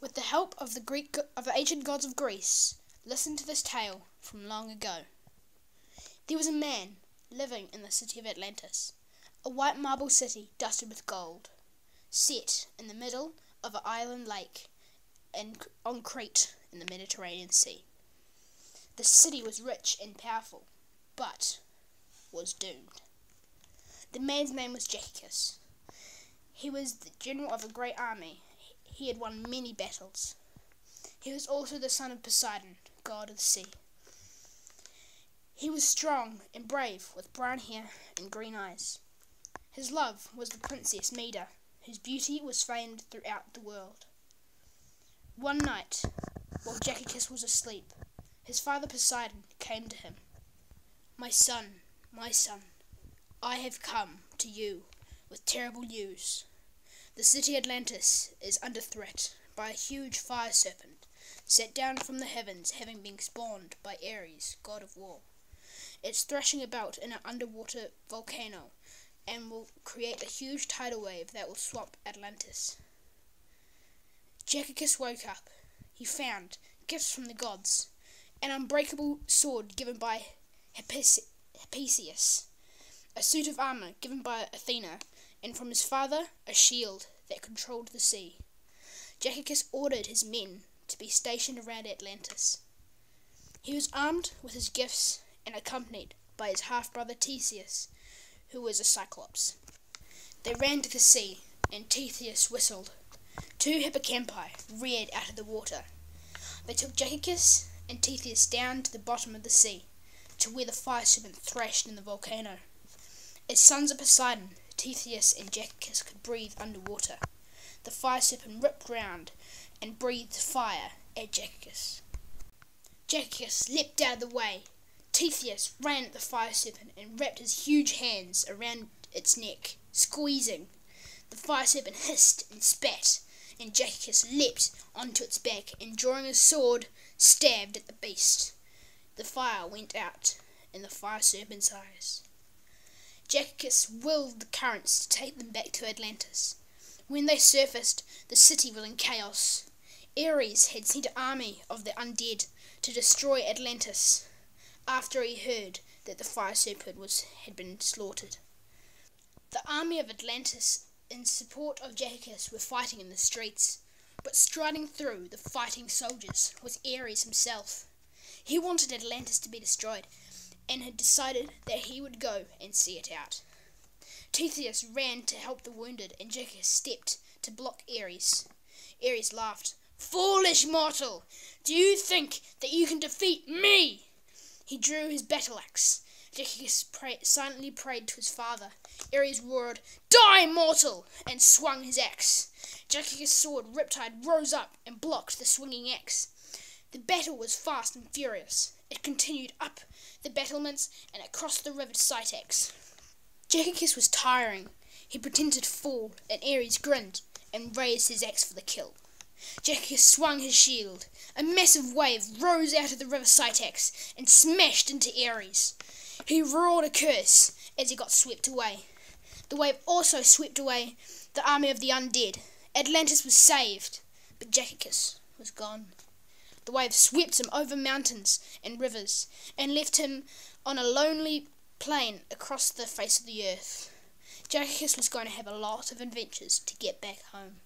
With the help of the ancient gods of Greece, listen to this tale from long ago. There was a man living in the city of Atlantis, a white marble city dusted with gold, set in the middle of an island lake and on Crete in the Mediterranean Sea. The city was rich and powerful, but was doomed. The man's name was Jackass. He was the general of a great army. He had won many battles. He was also the son of Poseidon, god of the sea. He was strong and brave, with brown hair and green eyes. His love was the princess Medea, whose beauty was famed throughout the world. One night, while Jackass was asleep, his father Poseidon came to him. my son, I have come to you with terrible news. The city Atlantis is under threat by a huge fire serpent set down from the heavens, having been spawned by Ares, god of war. It's thrashing about in an underwater volcano and will create a huge tidal wave that will swamp Atlantis. Jackass woke up. He found gifts from the gods, an unbreakable sword given by Hephaestus, a suit of armor given by Athena, and from his father a shield that controlled the sea. Jackass ordered his men to be stationed around Atlantis. He was armed with his gifts and accompanied by his half-brother Theseus, who was a cyclops. They ran to the sea, and Theseus whistled. 2 hippocampi reared out of the water. They took Jackass and Theseus down to the bottom of the sea, to where the fire serpent thrashed in the volcano. As sons of Poseidon, Theseus and Jackass could breathe underwater. The fire serpent ripped round and breathed fire at Jackass. Jackass leapt out of the way. Theseus ran at the fire serpent and wrapped his huge hands around its neck, squeezing. The fire serpent hissed and spat, and Jackass leapt onto its back and, drawing his sword, stabbed at the beast. The fire went out in the fire serpent's eyes. Jackass willed the currents to take them back to Atlantis. When they surfaced, the city was in chaos. Ares had sent an army of the undead to destroy Atlantis after he heard that the fire serpent had been slaughtered. The army of Atlantis, in support of Jackass, were fighting in the streets, but striding through the fighting soldiers was Ares himself. He wanted Atlantis to be destroyed, and had decided that he would go and see it out. Theseus ran to help the wounded, and Jackass stepped to block Ares. Ares laughed. "Foolish mortal! Do you think that you can defeat me?" He drew his battle axe. Jackass silently prayed to his father. Ares roared, "Die, mortal!" and swung his axe. Jackass' sword, Riptide, rose up and blocked the swinging axe. The battle was fast and furious. It continued up the battlements and across the river Styx. Jackass was tiring. He pretended to fall, and Ares grinned and raised his axe for the kill. Jackass swung his shield. A massive wave rose out of the river Styx and smashed into Ares. He roared a curse as he got swept away. The wave also swept away the army of the undead. Atlantis was saved, but Jackass was gone. The wave swept him over mountains and rivers and left him on a lonely plain across the face of the earth. Jackass was going to have a lot of adventures to get back home.